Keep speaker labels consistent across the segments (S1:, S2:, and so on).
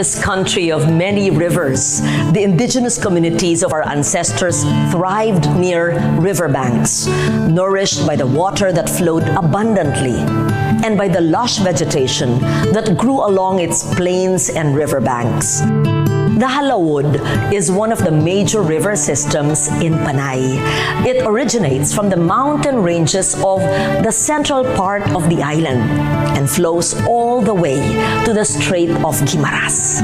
S1: this country of many rivers, the indigenous communities of our ancestors thrived near riverbanks, nourished by the water that flowed abundantly and by the lush vegetation that grew along its plains and riverbanks. The Halawod is one of the major river systems in Panay. It originates from the mountain ranges of the central part of the island and flows all the way to the Strait of Guimaras.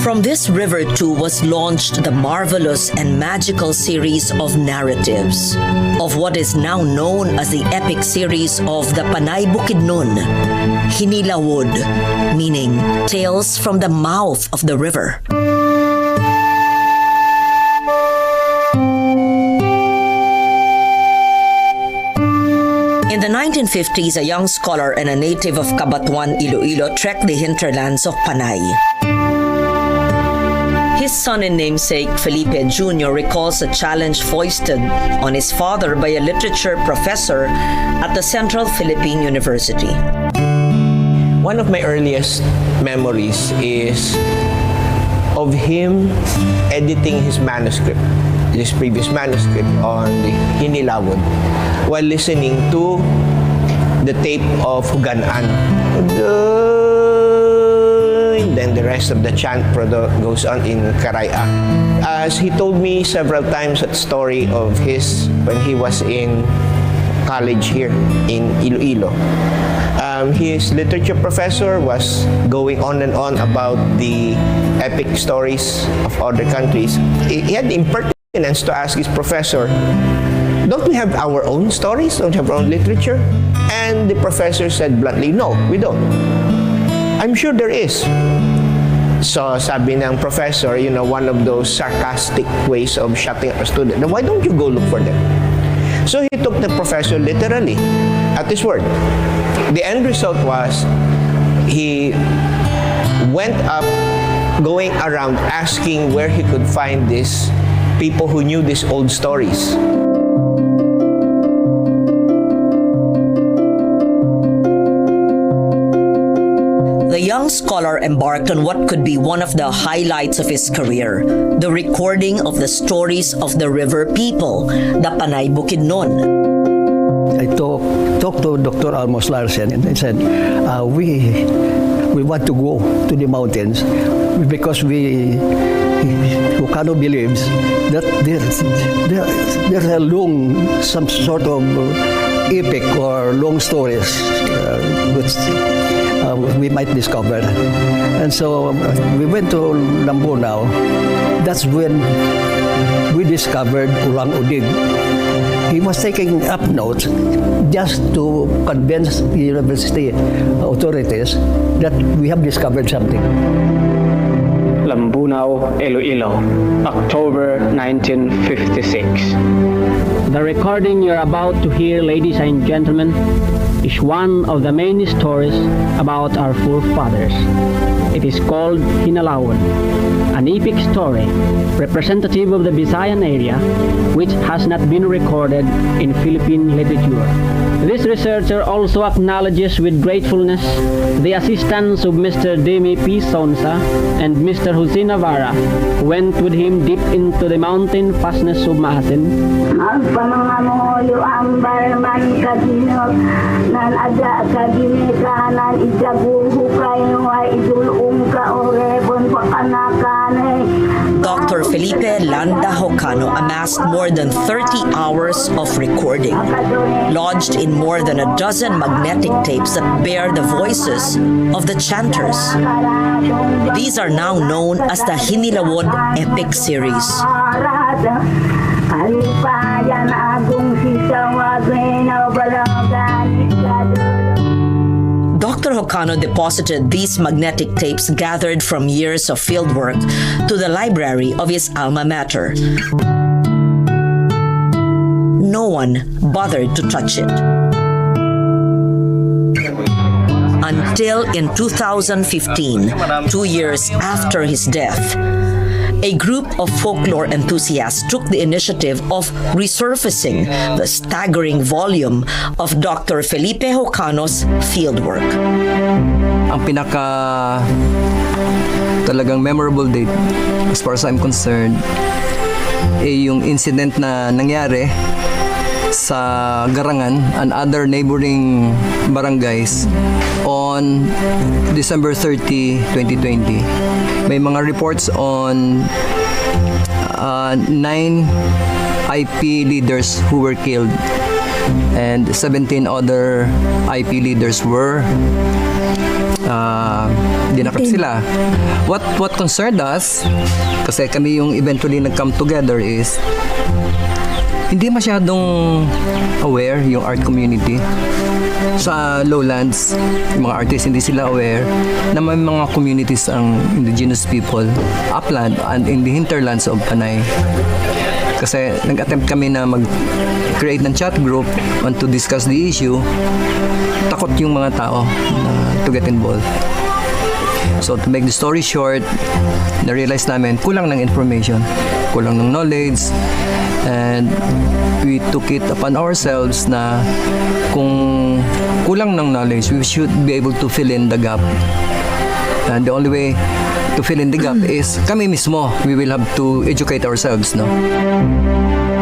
S1: From this river too was launched the marvelous and magical series of narratives of what is now known as the epic series of the Panay Bukidnon, Hinilawod, meaning tales from the mouth of the river. In the 1950s, a young scholar and a native of Cabatuan, Iloilo, trekked the hinterlands of Panay. His son and namesake, Felipe Jr., recalls a challenge foisted on his father by a literature professor at the Central Philippine University.
S2: One of my earliest memories is of him editing his manuscript, his previous manuscript on the Hinilawod, while listening to the tape of Huganan. Then the rest of the chant goes on in Karaya. As he told me several times that story of his when he was in college here in Iloilo. His literature professor was going on and on about the epic stories of other countries. He had the impertinence to ask his professor, "Don't we have our own stories? Don't we have our own literature?" And the professor said bluntly, "No, we don't." I'm sure there is. So sabi ng professor, one of those sarcastic ways of shutting up a student. Then why don't you go look for them? So he took the professor literally at his word. The end result was he went up going around asking where he could find these people who knew these old stories.
S1: The young scholar embarked on what could be one of the highlights of his career, the recording of the stories of the river people, the Panay Bukidnon.
S3: I talked to Dr. Almos Larsen and I said, we want to go to the mountains because Hucano believes that there's a some sort of epic or long stories which we might discover. And so we went to Lambunao. That's when we discovered Ulang Udig. He was taking up notes just to convince the university authorities that we have discovered something.
S4: Lambunao, Iloilo, October 1956. The recording you're about to hear, ladies and gentlemen, is one of the many stories about our forefathers. It is called Hinilawod, an epic story representative of the Visayan area which has not been recorded in Philippine literature. This researcher also acknowledges with gratefulness the assistance of Mr. Demi P. Sonsa and Mr. Jose Navarra, who went with him deep into the mountain fastness of Maasin.
S5: Ang pamangamoyo ang barman kaginog nan ada kagimikanan isaguhukay wa idulong ka orebon pakanakane.
S1: Dr. Felipe Landa Hucano amassed more than 30 hours of recording, lodged in more than a dozen magnetic tapes that bear the voices of the chanters. These are now known as the Hinilawod Epic Series. Dr. Hucano deposited these magnetic tapes gathered from years of fieldwork to the library of his alma mater. No one bothered to touch it. Until in 2015, 2 years after his death, a group of folklore enthusiasts took the initiative of resurfacing the staggering volume of Dr. Felipe Jocano's fieldwork.
S6: Ang pinaka talagang memorable date as far as I'm concerned yung incident na nangyari sa Garangan and other neighboring barangays on December 30, 2020. May mga reports on 9 IP leaders who were killed and 17 other IP leaders were dinakip sila. What concerned us, kasi kami yung eventually nag-come together, is hindi masyadong aware yung art community sa lowlands. Yung mga artists hindi sila aware na may mga communities ang indigenous people upland and in the hinterlands of Panay. Kasi nag-attempt kami na mag-create ng chat group and to discuss the issue. Takot yung mga tao to get involved. So to make the story short, na-realize namin kulang ng information, kulang ng knowledge, and we took it upon ourselves na kung kulang ng knowledge, we should be able to fill in the gap. And the only way to fill in the gap is kami mismo. We will have to educate ourselves, no?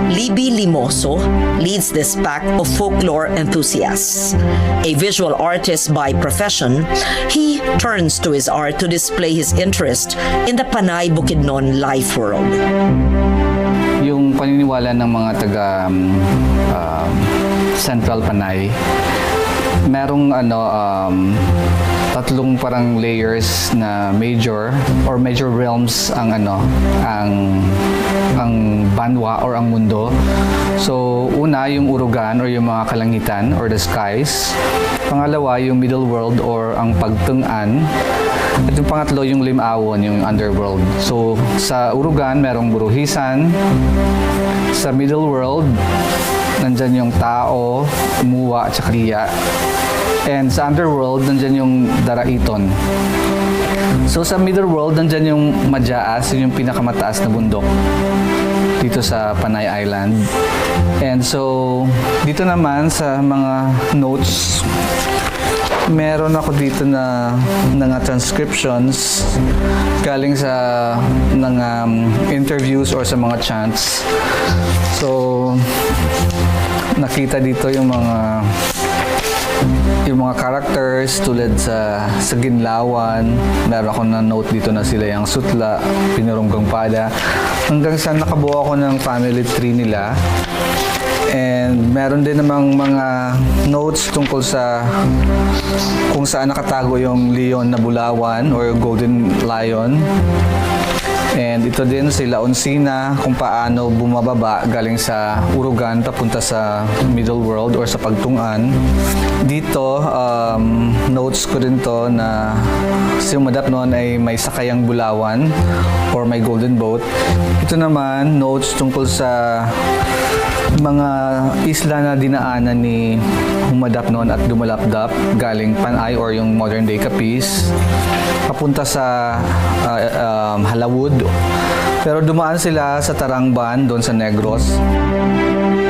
S1: Libby Limoso leads this pack of folklore enthusiasts. A visual artist by profession, he turns to his art to display his interest in the Panay Bukidnon life world.
S7: Yung paniniwala ng mga taga Central Panay, merong tatlong parang layers na major realms ang banwa or ang mundo. So una yung urugan or yung mga kalangitan or the skies. Pangalawa yung middle world or ang pagtungan. At yung pangatlo yung limawon, yung underworld. So sa urugan merong buruhisan. Sa middle world nandyan yung tao, umuwa at saka liya. And sa underworld, nandyan yung daraiton. So sa middle world, nandyan yung Madyaas, yung pinakamataas na bundok dito sa Panay Island. And so, dito naman sa mga notes, meron ako dito na mga transcriptions galing sa mga interviews or sa mga chants. So, nakita dito yung mga characters tulad sa Ginlawan. Meron ako na note dito na sila yung Sutla, Pinurunggang Pada. Hanggang sa nakabuo ako ng family tree nila. And meron din namang mga notes tungkol sa kung saan nakatago yung Leon na Bulawan or Golden Lion. And ito din sila Onsina kung paano bumababa galing sa urugan papunta sa middle world or sa pagtungan. Dito, notes ko din to na si Umadap noon ay may sakayang bulawan or may golden boat. Ito naman, notes tungkol sa mga isla na dinaanan ni Umadap noon at Dumalapdap galing Panay or yung modern day Capiz papunta sa Halawud. Pero dumaan sila sa Tarangban doon sa Negros.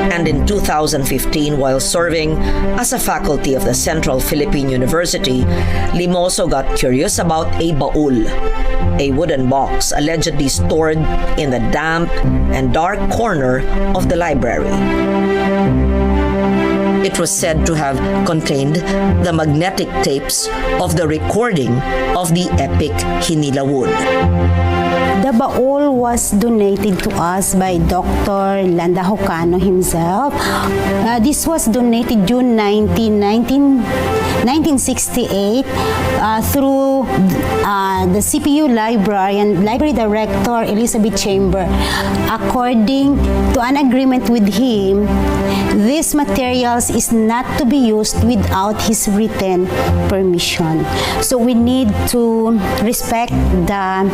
S1: And in 2015, while serving as a faculty of the Central Philippine University, Limoso got curious about a baul, a wooden box allegedly stored in the damp and dark corner of the library. It was said to have contained the magnetic tapes of the recording of the epic Hinila Wood.
S8: The baul was donated to us by Dr. Landa Jocano himself. This was donated June 1968 through the CPU librarian, library director Elizabeth Chamber. According to an agreement with him, these materials is not to be used without his written permission. So we need to respect the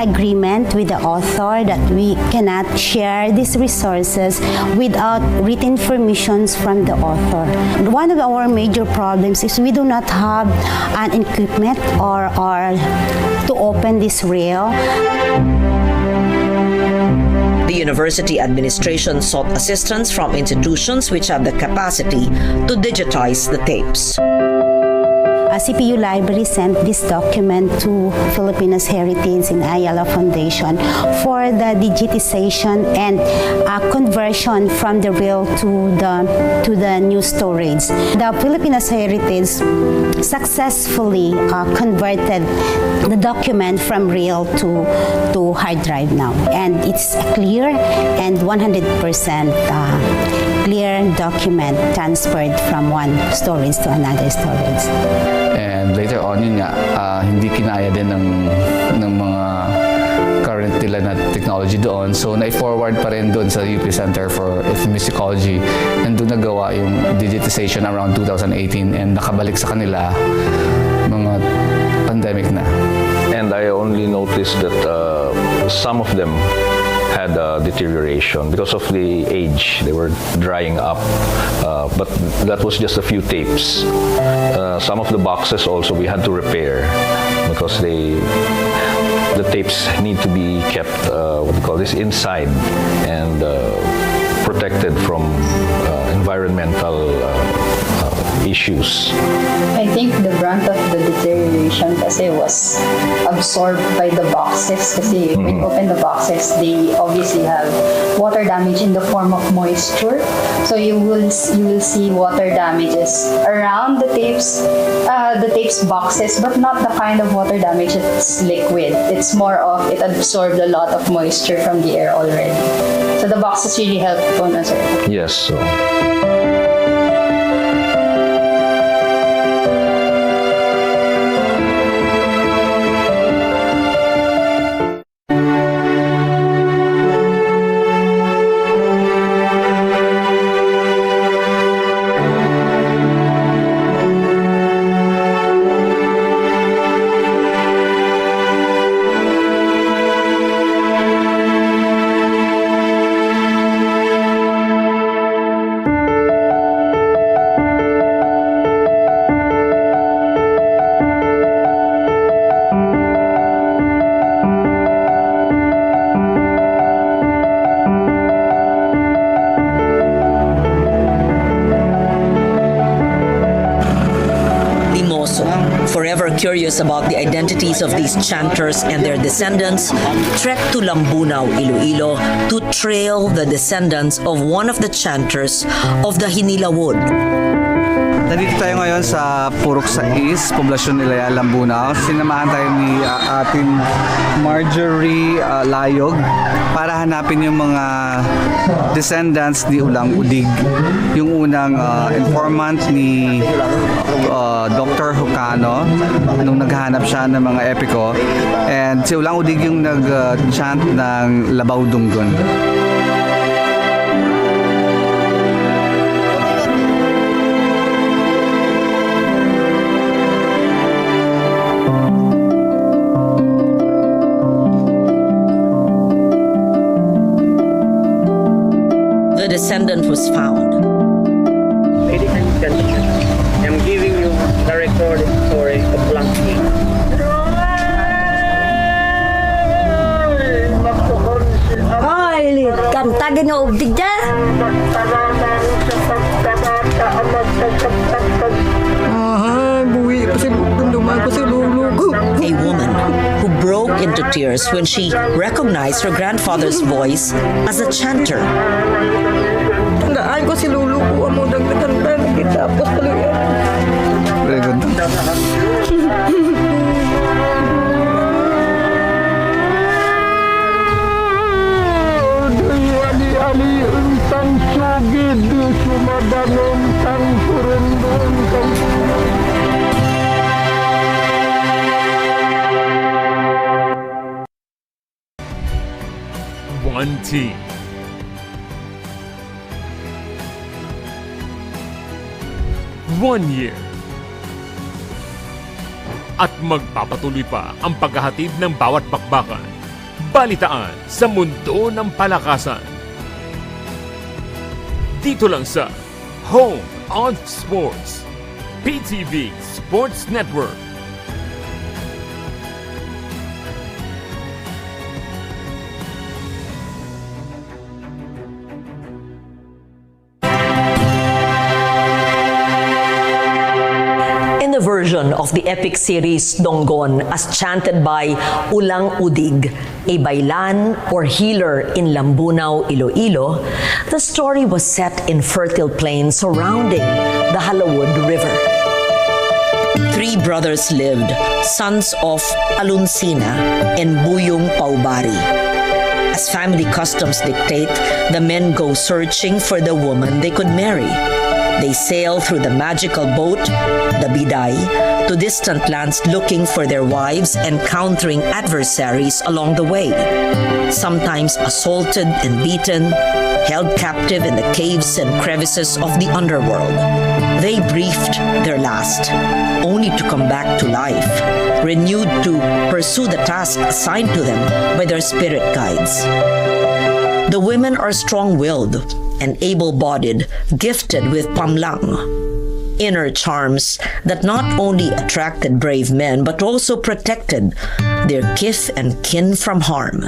S8: agreement with the author that we cannot share these resources without written permissions from the author. One of our major problems is we do not have an equipment or to open this reel.
S1: university administration sought assistance from institutions which have the capacity to digitize the tapes.
S8: CPU Library sent this document to Filipinas Heritage and Ayala Foundation for the digitization and conversion from the reel to the new storage. The Filipinas Heritage successfully converted the document from reel to hard drive now, and it's a clear and 100% clear document transferred from one storage to another storage.
S7: And later on, yun nga, hindi kinaya din ng mga current nila na technology doon. So, na-forward pa rin doon sa UP Center for Ethnomusicology. And doon nagawa yung digitization around 2018 and nakabalik sa kanila mga pandemic na.
S9: And I only noticed that some of them had deterioration because of the age. They were drying up, but that was just a few tapes. Some of the boxes also we had to repair because the tapes need to be kept what we call this inside and protected from environmental issues.
S10: I think the brunt of the deterioration kasi was absorbed by the boxes kasi when you open the boxes, they obviously have water damage in the form of moisture. So you will see water damages around the tapes boxes, but not the kind of water damage that's liquid. It's more of it absorbed a lot of moisture from the air already. So the boxes really help on sir.
S9: Yes, so.
S1: Forever curious about the identities of these chanters and their descendants, trekked to Lambunaw, Iloilo to trail the descendants of one of the chanters of the Hinila Wood.
S7: Nandito tayo ngayon sa Purok 6, Poblasyon Ilaya, Lambunaw. Sinamahan tayo ni ating Marjorie Layog para hanapin yung mga descendants ni Ulang Udig. Yung unang informant ni Dr. Hukano nung naghahanap siya ng mga epiko. And si Ulang Udig yung nag-chant ng Labaw Dunggon.
S1: The descendant was found.
S4: Ladies and gentlemen, I'm giving you the recorded story of Blanky.
S5: Ay, kantagin na ubdig dyan.
S1: A woman who broke into tears when she recognized her grandfather's voice as a chanter.
S5: Tandaan ko si Lulu ko mo dagdagan kita tapos tuloy.
S7: Very good.
S11: Ali untang sugid sumadanong tang surundon kang
S12: one team. One year. At magpapatuloy pa ang paghahatid ng bawat bakbakan. Balitaan sa mundo ng palakasan. Dito lang sa Home on Sports, PTV Sports Network.
S1: version of the epic series Donggon as chanted by Ulang Udig, a baylan or healer in Lambunao, Iloilo, the story was set in fertile plains surrounding the Halawod River. 3 brothers lived, sons of Alunsina and Buyong Paubari. As family customs dictate, the men go searching for the woman they could marry. They sail through the magical boat, the Biday, to distant lands looking for their wives, encountering adversaries along the way. Sometimes assaulted and beaten, held captive in the caves and crevices of the underworld. They breathed their last, only to come back to life, renewed to pursue the task assigned to them by their spirit guides. The women are strong-willed and able-bodied, gifted with pamlang, inner charms that not only attracted brave men but also protected their kith and kin from harm.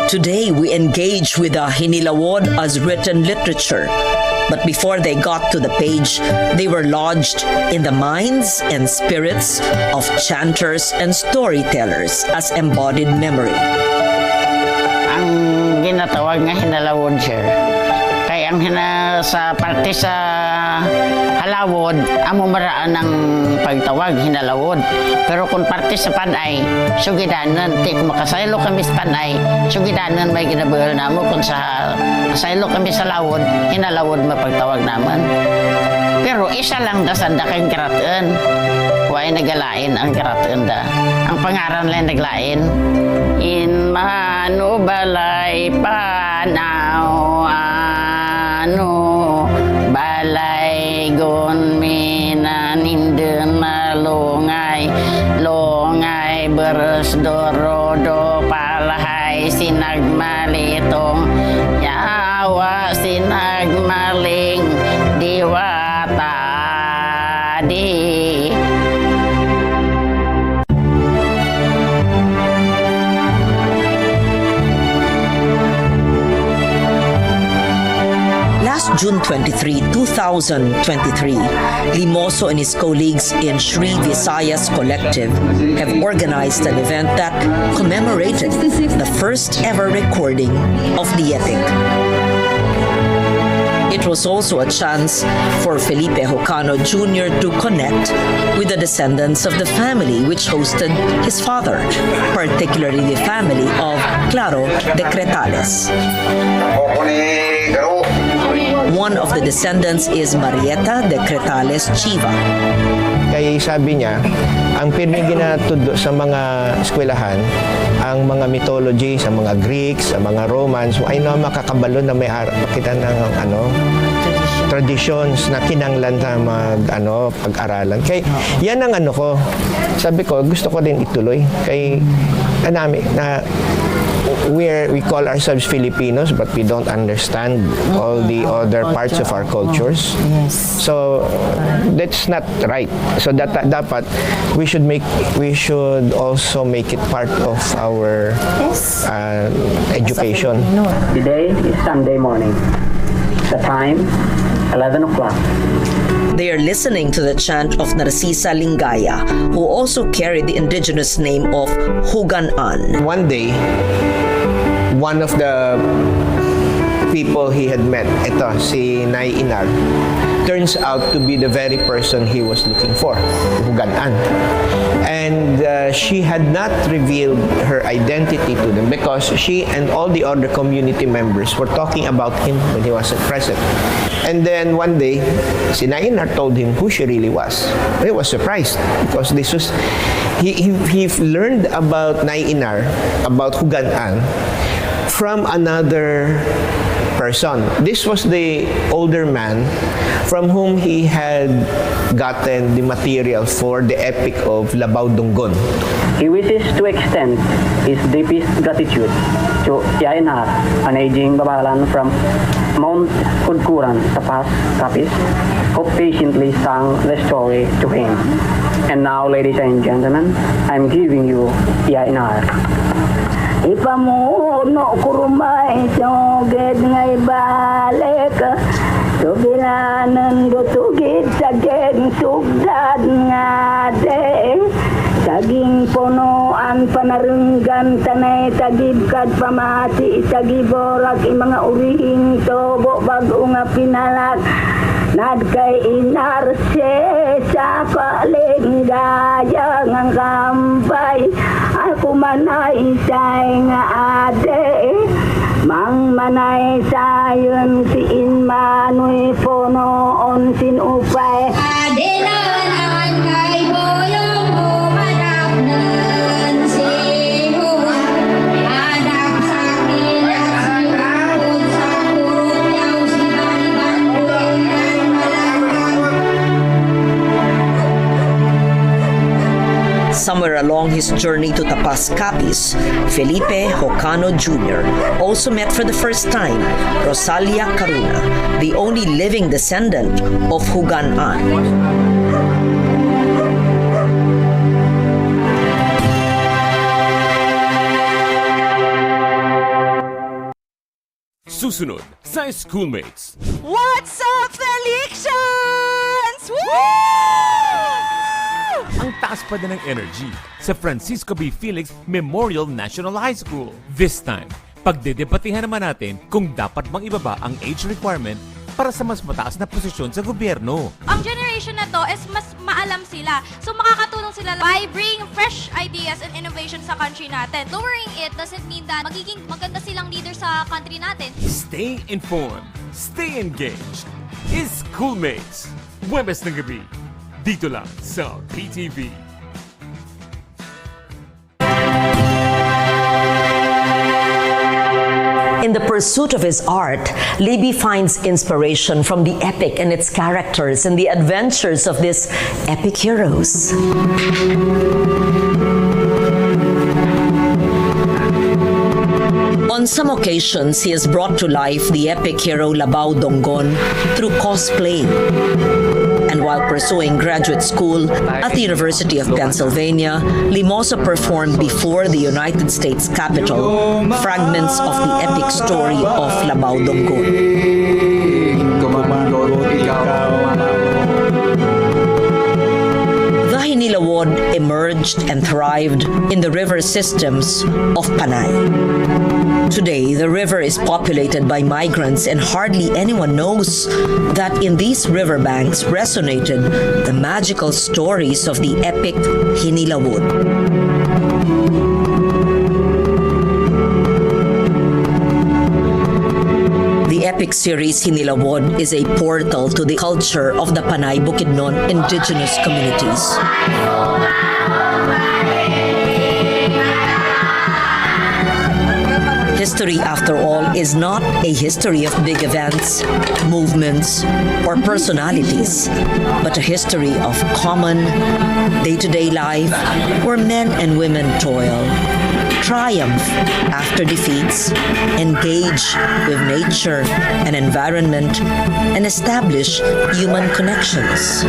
S1: Today, we engage with the Hinilawod as written literature, but before they got to the page, they were lodged in the minds and spirits of chanters and storytellers as embodied memory.
S13: Ang ginatawag nga hinalawod, sir, kay ang sa parte sa halawod, amo maraan ng pagtawag hinalawod. Pero kung parte sa Panay, sugidanan, kung makasaylo kami sa Panay, sugidanan may ginabahal namo. Kung sa saylo kami sa lawod, hinalawod mapagtawag naman. Pero isa lang dasanda kang karataan. Huwag nagalain ang karataan da. Ang pangaran lang naglain. In mano balay panaw ano balay gon minan inden malungay longay beres dorodo palahay sinagmalitong yawa sinagmaling diwata di.
S1: Last June 23, 2023, Limoso and his colleagues in Sri Visayas Collective have organized an event that commemorated the first ever recording of the epic. It was also a chance for Felipe Jocano Jr. to connect with the descendants of the family which hosted his father, particularly the family of Claro de Cretales. One of the descendants is Marieta de Cretales Chiva.
S2: Kaya sabi niya, ang pirmi ginatudo sa mga eskwelahan, ang mga mythology, sa mga Greeks, sa mga Romans, ay na makakabalo na may makita ng traditions na kinanglan na pag-aralan. Kaya yan ang ko. Sabi ko, gusto ko din ituloy. Kaya we call ourselves Filipinos, but we don't understand all the other parts of our cultures. So that's not right. So that dapat we should also make it part of our education.
S4: The day is Sunday morning. The time, 11 o'clock.
S1: They are listening to the chant of Narcisa Lingaya, who also carried the indigenous name of Hugan-an.
S2: One day, one of the people he had met, si Nay Inar, turns out to be the very person he was looking for, Hugan-an. And she had not revealed her identity to them because she and all the other community members were talking about him when he wasn't present. And then one day, si Nay Inar told him who she really was. He was surprised because this was he learned about Nay Inar, about Hugan-an, from another person. This was the older man from whom he had gotten the material for the epic of Labaw Donggon.
S4: He wishes to extend his deepest gratitude to Yainar, an aging babalan from Mount Kudkuran, Tapas, Capiz, who patiently sang the story to him. And now, ladies and gentlemen, I'm giving you Yainar.
S5: Ipamuno kurumay soged ngay balik. Sugil Ayangan dutugid saging sugdad nga de. Saging punuan panarunggan tanay tagibkad pamati tagiborak mga urihing tobo bago nga pinalak. Nagkay inarse sa palinggaya ng kampay. Ako manay say nga ade. Mang manay sayon si Inmanoy punoon sinupay.
S14: Adilanan kay boyong umadap sihon. Anak sakin at sinapod sa kuryaw si Balibandong at malangkang.
S1: Somewhere along his journey to Tapas Capiz, Felipe Jocano Jr. also met for the first time Rosalia Caruna, the only living descendant of Hugan-an.
S12: Susunod sa Schoolmates.
S14: What's up, Felicians?
S12: Ang taas pa din ng energy sa Francisco B. Felix Memorial National High School. This time, pagdedebatehan naman natin kung dapat bang ibaba ang age requirement para sa mas mataas na posisyon sa gobyerno.
S14: Ang generation na to is mas maalam sila. So makakatulong sila by bringing fresh ideas and innovation sa country natin. Lowering it doesn't mean that magiging maganda silang leader sa country natin.
S12: Stay informed, stay engaged. Schoolmates, Huwebes ng gabi, dito lang sa PTV.
S1: In the pursuit of his art, Libby finds inspiration from the epic and its characters and the adventures of these epic heroes. On some occasions, he has brought to life the epic hero Labaw Donggon through cosplay. And while pursuing graduate school at the University of Pennsylvania, Limosa performed before the United States Capitol fragments of the epic story of Labaw Donggon. The Hinilawod emerged and thrived in the river systems of Panay. Today, the river is populated by migrants and hardly anyone knows that in these riverbanks resonated the magical stories of the epic Hinilawod. The epic series Hinilawod is a portal to the culture of the Panay Bukidnon indigenous communities. History, after all, is not a history of big events, movements, or personalities, but a history of common, day-to-day life where men and women toil, triumph after defeats, engage with nature and environment, and establish human connections.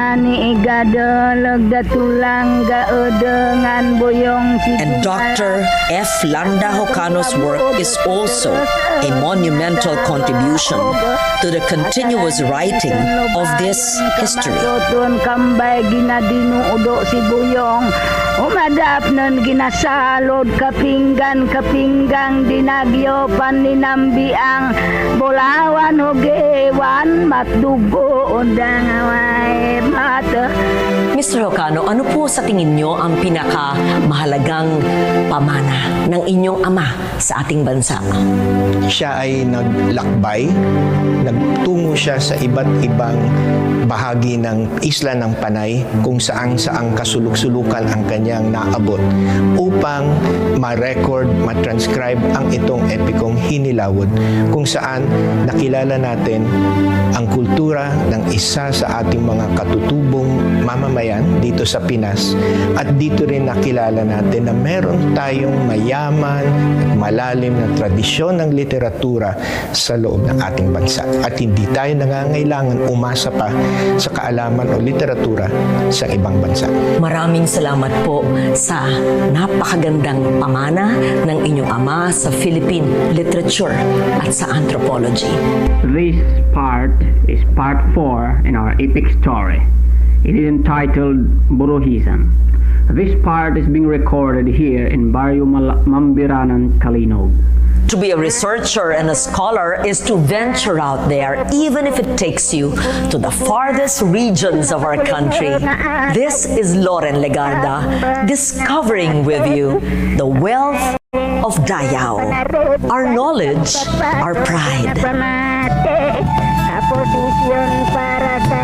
S5: And
S1: Dr. F. Landa Jocano's work is also a monumental contribution to the continuous writing of this history.
S5: Umadap nun ginasalod kapinggan dinagyo paninambiang bolawan hogewan matdugo undang away mata.
S1: Mr. Jocano, ano po sa tingin nyo ang pinakamahalagang pamana ng inyong ama sa ating bansa?
S2: Siya ay naglakbay, nagtungo siya sa iba't ibang bahagi ng isla ng Panay kung saang kasuluk-sulukan ang kanyang naabot upang ma-record, ma-transcribe ang itong epikong Hinilawod kung saan nakilala natin ang kultura ng isa sa ating mga katutubong mamamayan dito sa Pinas at dito rin nakilala natin na meron tayong mayaman at malalim na tradisyon ng literatura sa loob ng ating bansa at hindi tayo nangangailangan umasa pa sa kaalaman o literatura sa ibang bansa.
S1: Maraming salamat po po sa napakagandang pamana ng inyong ama sa Philippine literature at sa anthropology.
S4: This part is part 4 in our epic story. It is entitled Buruhisan. This part is being recorded here in Barrio Mambiranan, Kalinog.
S1: To be a researcher and a scholar is to venture out there, even if it takes you to the farthest regions of our country. This is Loren Legarda, discovering with you the wealth of Dayaw. Our knowledge, our pride.
S5: Posisyon para sa